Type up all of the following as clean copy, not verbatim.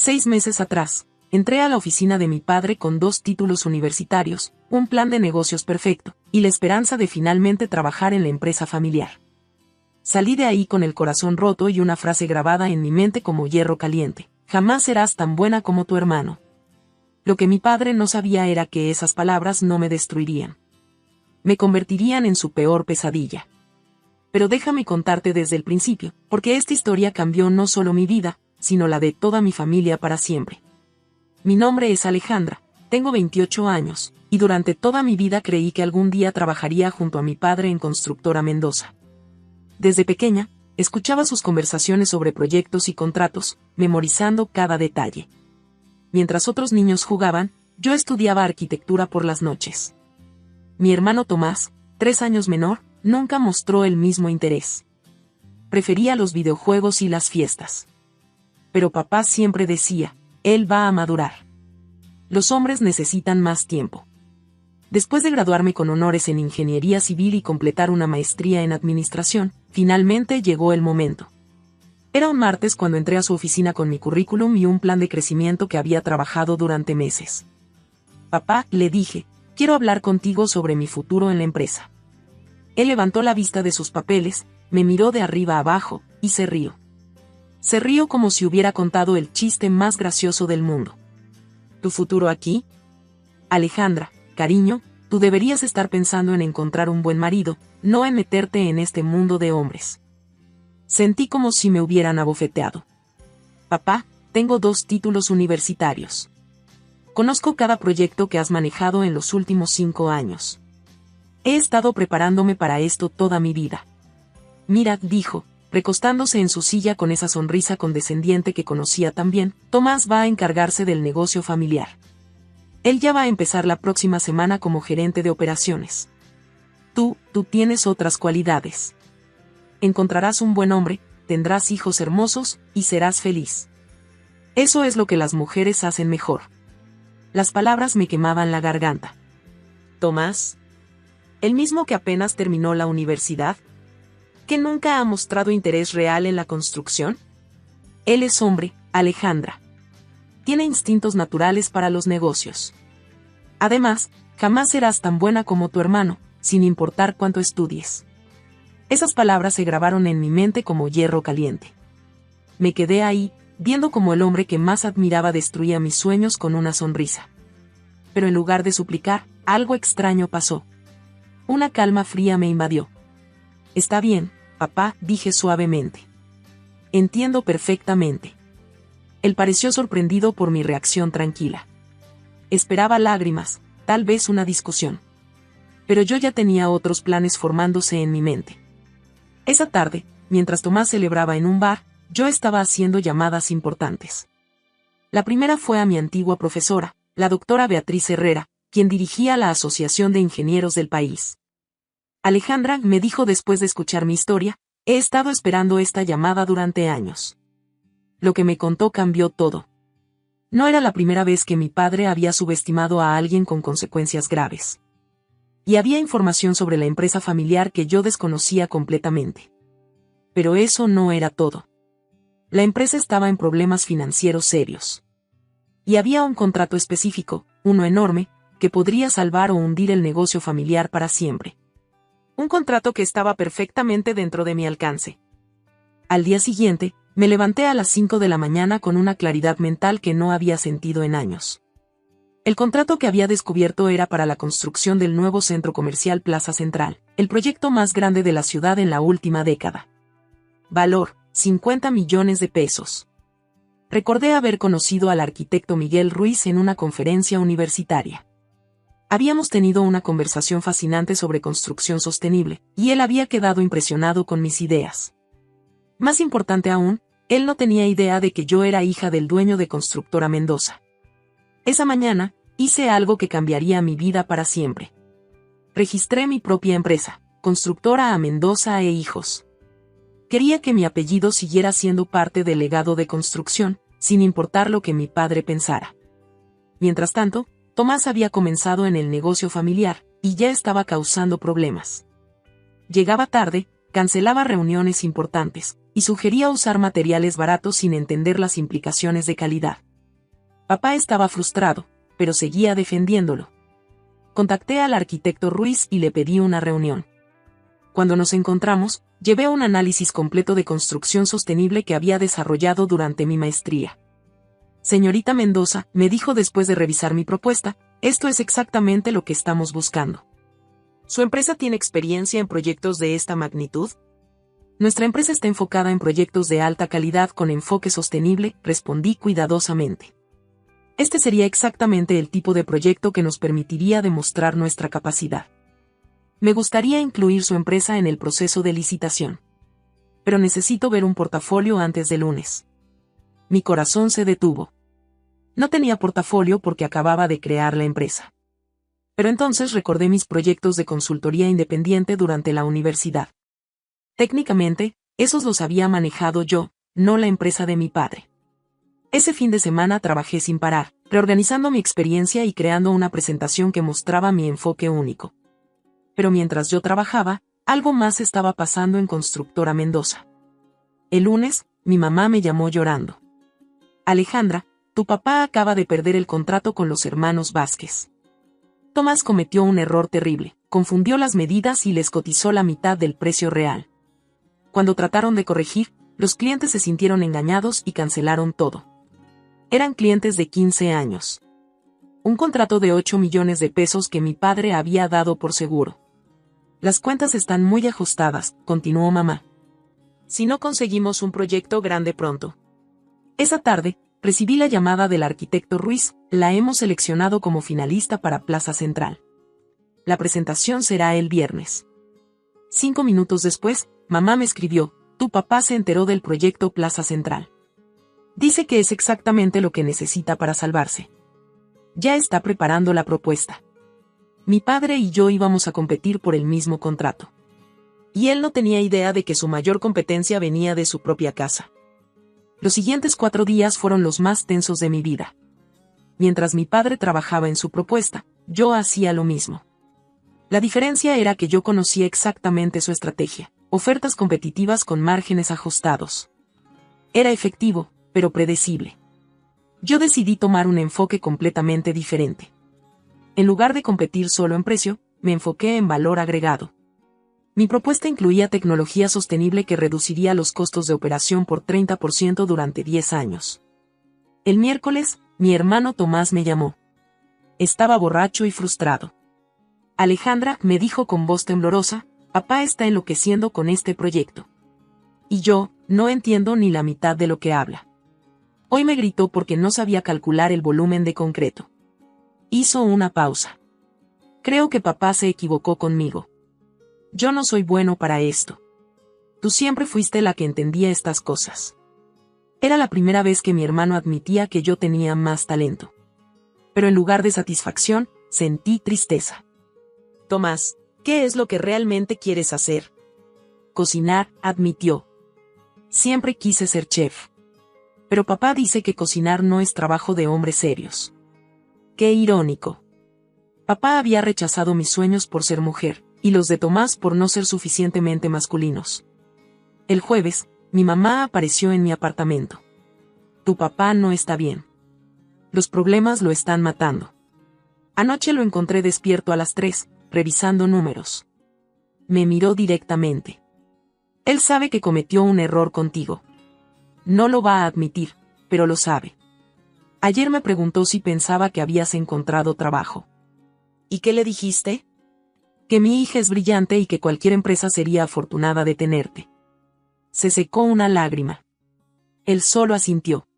6 meses atrás, entré a la oficina de mi padre con 2 títulos universitarios, un plan de negocios perfecto, y la esperanza de finalmente trabajar en la empresa familiar. Salí de ahí con el corazón roto y una frase grabada en mi mente como hierro caliente: jamás serás tan buena como tu hermano. Lo que mi padre no sabía era que esas palabras no me destruirían. Me convertirían en su peor pesadilla. Pero déjame contarte desde el principio, porque esta historia cambió no solo mi vida, sino la de toda mi familia para siempre. Mi nombre es Alejandra, tengo 28 años, y durante toda mi vida creí que algún día trabajaría junto a mi padre en Constructora Mendoza. Desde pequeña, escuchaba sus conversaciones sobre proyectos y contratos, memorizando cada detalle. Mientras otros niños jugaban, yo estudiaba arquitectura por las noches. Mi hermano Tomás, 3 años menor, nunca mostró el mismo interés. Prefería los videojuegos y las fiestas. Pero papá siempre decía: él va a madurar. Los hombres necesitan más tiempo. Después de graduarme con honores en ingeniería civil y completar una maestría en administración, finalmente llegó el momento. Era un martes cuando entré a su oficina con mi currículum y un plan de crecimiento que había trabajado durante meses. Papá, le dije, quiero hablar contigo sobre mi futuro en la empresa. Él levantó la vista de sus papeles, me miró de arriba a abajo, y se rió. Se rió como si hubiera contado el chiste más gracioso del mundo. ¿Tu futuro aquí? Alejandra, cariño, tú deberías estar pensando en encontrar un buen marido, no en meterte en este mundo de hombres. Sentí como si me hubieran abofeteado. Papá, tengo 2 títulos universitarios. Conozco cada proyecto que has manejado en los últimos 5 años. He estado preparándome para esto toda mi vida. Mira, dijo, recostándose en su silla con esa sonrisa condescendiente que conocía tan bien, Tomás va a encargarse del negocio familiar. Él ya va a empezar la próxima semana como gerente de operaciones. Tú tienes otras cualidades. Encontrarás un buen hombre, tendrás hijos hermosos, y serás feliz. Eso es lo que las mujeres hacen mejor. Las palabras me quemaban la garganta. Tomás, el mismo que apenas terminó la universidad, que nunca ha mostrado interés real en la construcción. Él es hombre, Alejandra. Tiene instintos naturales para los negocios. Además, jamás serás tan buena como tu hermano, sin importar cuánto estudies. Esas palabras se grabaron en mi mente como hierro caliente. Me quedé ahí, viendo cómo el hombre que más admiraba destruía mis sueños con una sonrisa. Pero en lugar de suplicar, algo extraño pasó. Una calma fría me invadió. Está bien, papá, dije suavemente. Entiendo perfectamente. Él pareció sorprendido por mi reacción tranquila. Esperaba lágrimas, tal vez una discusión. Pero yo ya tenía otros planes formándose en mi mente. Esa tarde, mientras Tomás celebraba en un bar, yo estaba haciendo llamadas importantes. La primera fue a mi antigua profesora, la doctora Beatriz Herrera, quien dirigía la Asociación de Ingenieros del país. Alejandra, me dijo después de escuchar mi historia, he estado esperando esta llamada durante años. Lo que me contó cambió todo. No era la primera vez que mi padre había subestimado a alguien con consecuencias graves. Y había información sobre la empresa familiar que yo desconocía completamente. Pero eso no era todo. La empresa estaba en problemas financieros serios. Y había un contrato específico, uno enorme, que podría salvar o hundir el negocio familiar para siempre. Un contrato que estaba perfectamente dentro de mi alcance. Al día siguiente, me levanté a las 5 de la mañana con una claridad mental que no había sentido en años. El contrato que había descubierto era para la construcción del nuevo centro comercial Plaza Central, el proyecto más grande de la ciudad en la última década. Valor, 50 millones de pesos. Recordé haber conocido al arquitecto Miguel Ruiz en una conferencia universitaria. Habíamos tenido una conversación fascinante sobre construcción sostenible, y él había quedado impresionado con mis ideas. Más importante aún, él no tenía idea de que yo era hija del dueño de Constructora Mendoza. Esa mañana, hice algo que cambiaría mi vida para siempre. Registré mi propia empresa, Constructora A Mendoza e Hijos. Quería que mi apellido siguiera siendo parte del legado de construcción, sin importar lo que mi padre pensara. Mientras tanto, Tomás había comenzado en el negocio familiar, y ya estaba causando problemas. Llegaba tarde, cancelaba reuniones importantes, y sugería usar materiales baratos sin entender las implicaciones de calidad. Papá estaba frustrado, pero seguía defendiéndolo. Contacté al arquitecto Ruiz y le pedí una reunión. Cuando nos encontramos, llevé un análisis completo de construcción sostenible que había desarrollado durante mi maestría. Señorita Mendoza, me dijo después de revisar mi propuesta, esto es exactamente lo que estamos buscando. ¿Su empresa tiene experiencia en proyectos de esta magnitud? Nuestra empresa está enfocada en proyectos de alta calidad con enfoque sostenible, respondí cuidadosamente. Este sería exactamente el tipo de proyecto que nos permitiría demostrar nuestra capacidad. Me gustaría incluir su empresa en el proceso de licitación. Pero necesito ver un portafolio antes del lunes. Mi corazón se detuvo. No tenía portafolio porque acababa de crear la empresa. Pero entonces recordé mis proyectos de consultoría independiente durante la universidad. Técnicamente, esos los había manejado yo, no la empresa de mi padre. Ese fin de semana trabajé sin parar, reorganizando mi experiencia y creando una presentación que mostraba mi enfoque único. Pero mientras yo trabajaba, algo más estaba pasando en Constructora Mendoza. El lunes, mi mamá me llamó llorando. Alejandra, tu papá acaba de perder el contrato con los hermanos Vázquez. Tomás cometió un error terrible, confundió las medidas y les cotizó la mitad del precio real. Cuando trataron de corregir, los clientes se sintieron engañados y cancelaron todo. Eran clientes de 15 años. Un contrato de 8 millones de pesos que mi padre había dado por seguro. Las cuentas están muy ajustadas, continuó mamá. Si no conseguimos un proyecto grande pronto. Esa tarde, recibí la llamada del arquitecto Ruiz, la hemos seleccionado como finalista para Plaza Central. La presentación será el viernes. 5 minutos después, mamá me escribió, tu papá se enteró del proyecto Plaza Central. Dice que es exactamente lo que necesita para salvarse. Ya está preparando la propuesta. Mi padre y yo íbamos a competir por el mismo contrato. Y él no tenía idea de que su mayor competencia venía de su propia casa. Los siguientes 4 días fueron los más tensos de mi vida. Mientras mi padre trabajaba en su propuesta, yo hacía lo mismo. La diferencia era que yo conocía exactamente su estrategia, ofertas competitivas con márgenes ajustados. Era efectivo, pero predecible. Yo decidí tomar un enfoque completamente diferente. En lugar de competir solo en precio, me enfoqué en valor agregado. Mi propuesta incluía tecnología sostenible que reduciría los costos de operación por 30% durante 10 años. El miércoles, mi hermano Tomás me llamó. Estaba borracho y frustrado. Alejandra, me dijo con voz temblorosa, papá está enloqueciendo con este proyecto. Y yo, no entiendo ni la mitad de lo que habla. Hoy me gritó porque no sabía calcular el volumen de concreto. Hizo una pausa. Creo que papá se equivocó conmigo. Yo no soy bueno para esto. Tú siempre fuiste la que entendía estas cosas. Era la primera vez que mi hermano admitía que yo tenía más talento. Pero en lugar de satisfacción, sentí tristeza. Tomás, ¿qué es lo que realmente quieres hacer? Cocinar, admitió. Siempre quise ser chef. Pero papá dice que cocinar no es trabajo de hombres serios. Qué irónico. Papá había rechazado mis sueños por ser mujer, y los de Tomás por no ser suficientemente masculinos. El jueves, mi mamá apareció en mi apartamento. Tu papá no está bien. Los problemas lo están matando. Anoche lo encontré despierto a las 3, revisando números. Me miró directamente. Él sabe que cometió un error contigo. No lo va a admitir, pero lo sabe. Ayer me preguntó si pensaba que habías encontrado trabajo. ¿Y qué le dijiste? Que mi hija es brillante y que cualquier empresa sería afortunada de tenerte. Se secó una lágrima. Él solo asintió.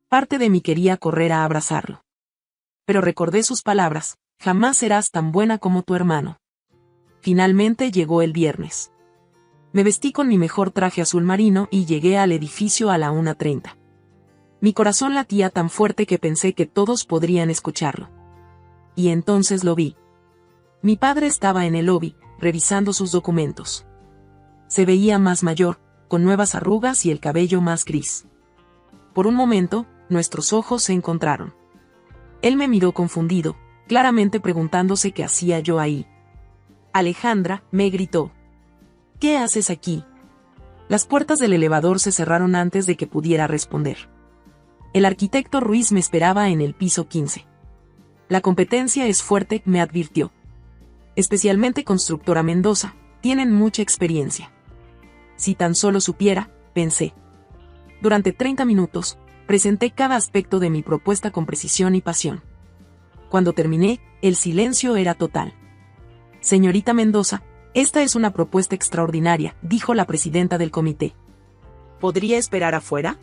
Parte de mí quería correr a abrazarlo. Pero recordé sus palabras, jamás serás tan buena como tu hermano. Finalmente llegó el viernes. Me vestí con mi mejor traje azul marino y llegué al edificio a la 1:30. Mi corazón latía tan fuerte que pensé que todos podrían escucharlo. Y entonces lo vi. Mi padre estaba en el lobby, revisando sus documentos. Se veía más mayor, con nuevas arrugas y el cabello más gris. Por un momento, nuestros ojos se encontraron. Él me miró confundido, claramente preguntándose qué hacía yo ahí. Alejandra, me gritó. ¿Qué haces aquí? Las puertas del elevador se cerraron antes de que pudiera responder. El arquitecto Ruiz me esperaba en el piso 15. La competencia es fuerte, me advirtió. Especialmente Constructora Mendoza, tienen mucha experiencia. Si tan solo supiera, pensé. Durante 30 minutos, presenté cada aspecto de mi propuesta con precisión y pasión. Cuando terminé, el silencio era total. Señorita Mendoza, esta es una propuesta extraordinaria, dijo la presidenta del comité. ¿Podría esperar afuera?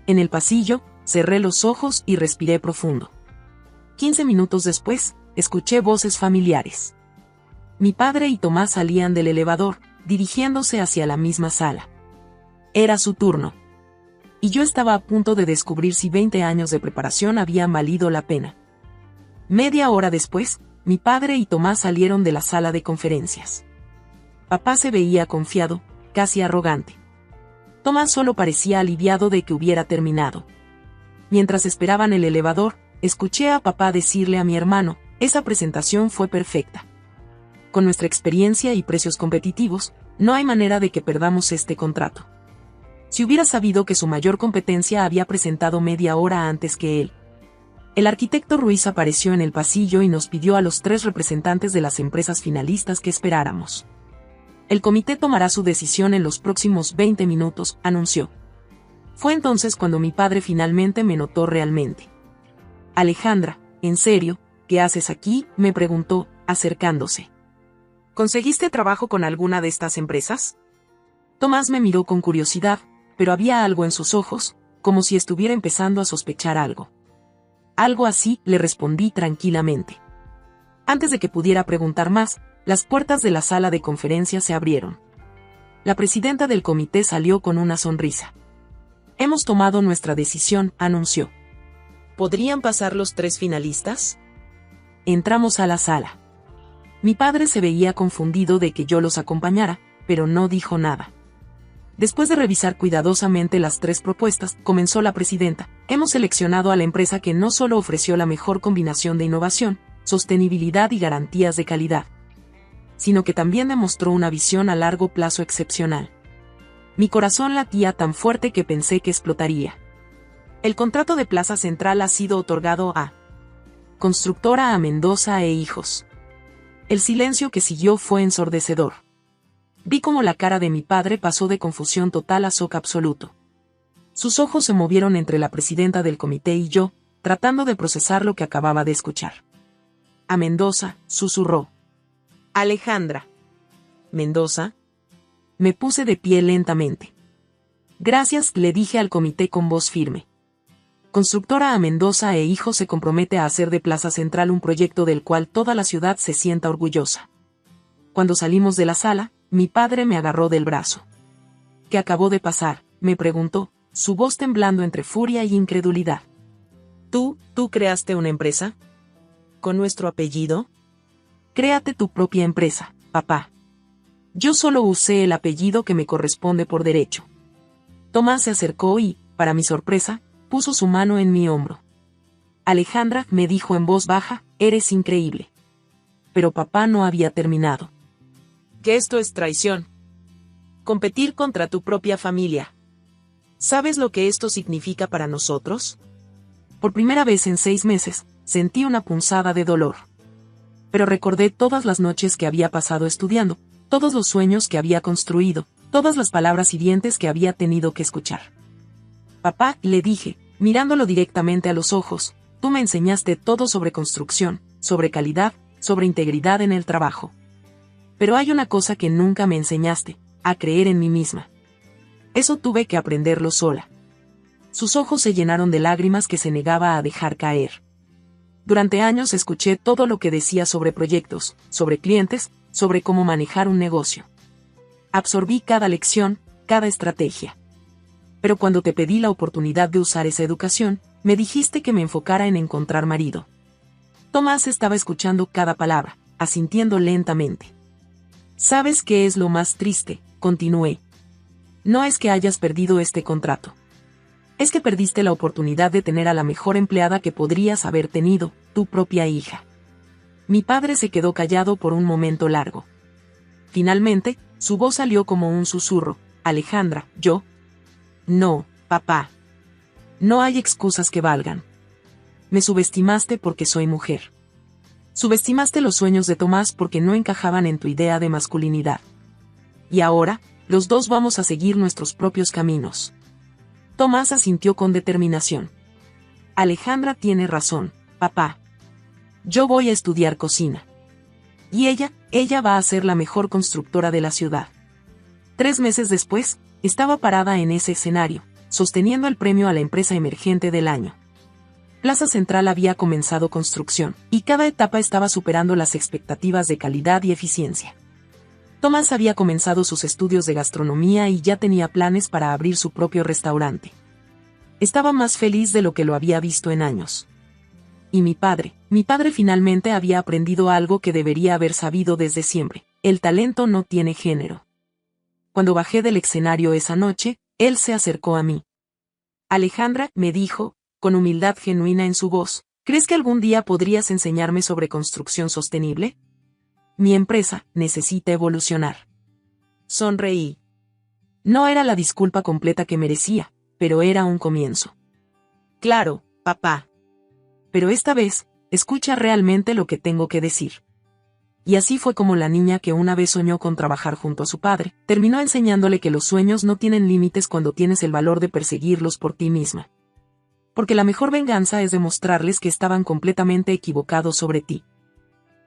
En el pasillo, cerré los ojos y respiré profundo. 15 minutos después, escuché voces familiares. Mi padre y Tomás salían del elevador, dirigiéndose hacia la misma sala. Era su turno. Y yo estaba a punto de descubrir si 20 años de preparación habían valido la pena. Media hora después, mi padre y Tomás salieron de la sala de conferencias. Papá se veía confiado, casi arrogante. Tomás solo parecía aliviado de que hubiera terminado. Mientras esperaban el elevador, escuché a papá decirle a mi hermano, esa presentación fue perfecta. Con nuestra experiencia y precios competitivos, no hay manera de que perdamos este contrato. Si hubiera sabido que su mayor competencia había presentado media hora antes que él. El arquitecto Ruiz apareció en el pasillo y nos pidió a los 3 representantes de las empresas finalistas que esperáramos. El comité tomará su decisión en los próximos 20 minutos, anunció. Fue entonces cuando mi padre finalmente me notó realmente. Alejandra, ¿en serio? ¿Qué haces aquí?, me preguntó, acercándose. ¿Conseguiste trabajo con alguna de estas empresas? Tomás me miró con curiosidad, pero había algo en sus ojos, como si estuviera empezando a sospechar algo. Algo así, le respondí tranquilamente. Antes de que pudiera preguntar más, las puertas de la sala de conferencias se abrieron. La presidenta del comité salió con una sonrisa. Hemos tomado nuestra decisión, anunció. ¿Podrían pasar los 3 finalistas? Entramos a la sala. Mi padre se veía confundido de que yo los acompañara, pero no dijo nada. Después de revisar cuidadosamente las 3 propuestas, comenzó la presidenta. Hemos seleccionado a la empresa que no solo ofreció la mejor combinación de innovación, sostenibilidad y garantías de calidad, sino que también demostró una visión a largo plazo excepcional. Mi corazón latía tan fuerte que pensé que explotaría. El contrato de Plaza Central ha sido otorgado a Constructora A Mendoza e Hijos. El silencio que siguió fue ensordecedor. Vi cómo la cara de mi padre pasó de confusión total a shock absoluto. Sus ojos se movieron entre la presidenta del comité y yo, tratando de procesar lo que acababa de escuchar. A Mendoza, susurró. Alejandra. ¿Mendoza? Me puse de pie lentamente. Gracias, le dije al comité con voz firme. Constructora A Mendoza e Hijos se compromete a hacer de Plaza Central un proyecto del cual toda la ciudad se sienta orgullosa. Cuando salimos de la sala, mi padre me agarró del brazo. ¿Qué acabó de pasar?, me preguntó, su voz temblando entre furia y incredulidad. ¿Tú creaste una empresa? ¿Con nuestro apellido? Créate tu propia empresa, papá. Yo solo usé el apellido que me corresponde por derecho. Tomás se acercó y, para mi sorpresa, puso su mano en mi hombro. Alejandra, me dijo en voz baja, eres increíble. Pero papá no había terminado. Que esto es traición. Competir contra tu propia familia. ¿Sabes lo que esto significa para nosotros? Por primera vez en 6 meses, sentí una punzada de dolor. Pero recordé todas las noches que había pasado estudiando, todos los sueños que había construido, todas las palabras hirientes que había tenido que escuchar. Papá, le dije, mirándolo directamente a los ojos, tú me enseñaste todo sobre construcción, sobre calidad, sobre integridad en el trabajo. Pero hay una cosa que nunca me enseñaste, a creer en mí misma. Eso tuve que aprenderlo sola. Sus ojos se llenaron de lágrimas que se negaba a dejar caer. Durante años escuché todo lo que decía sobre proyectos, sobre clientes, sobre cómo manejar un negocio. Absorbí cada lección, cada estrategia. Pero cuando te pedí la oportunidad de usar esa educación, me dijiste que me enfocara en encontrar marido. Tomás estaba escuchando cada palabra, asintiendo lentamente. ¿Sabes qué es lo más triste?, continué. No es que hayas perdido este contrato. Es que perdiste la oportunidad de tener a la mejor empleada que podrías haber tenido, tu propia hija. Mi padre se quedó callado por un momento largo. Finalmente, su voz salió como un susurro. Alejandra, yo. No, papá. No hay excusas que valgan. Me subestimaste porque soy mujer. Subestimaste los sueños de Tomás porque no encajaban en tu idea de masculinidad. Y ahora, los dos vamos a seguir nuestros propios caminos. Tomás asintió con determinación. Alejandra tiene razón, papá. Yo voy a estudiar cocina. Y ella va a ser la mejor constructora de la ciudad. 3 meses después, estaba parada en ese escenario, sosteniendo el premio a la empresa emergente del año. Plaza Central había comenzado construcción, y cada etapa estaba superando las expectativas de calidad y eficiencia. Tomás había comenzado sus estudios de gastronomía y ya tenía planes para abrir su propio restaurante. Estaba más feliz de lo que lo había visto en años. Y mi padre finalmente había aprendido algo que debería haber sabido desde siempre: el talento no tiene género. Cuando bajé del escenario esa noche, él se acercó a mí. Alejandra, me dijo, con humildad genuina en su voz, ¿crees que algún día podrías enseñarme sobre construcción sostenible? Mi empresa necesita evolucionar. Sonreí. No era la disculpa completa que merecía, pero era un comienzo. Claro, papá. Pero esta vez, escucha realmente lo que tengo que decir. Y así fue como la niña que una vez soñó con trabajar junto a su padre, terminó enseñándole que los sueños no tienen límites cuando tienes el valor de perseguirlos por ti misma. Porque la mejor venganza es demostrarles que estaban completamente equivocados sobre ti.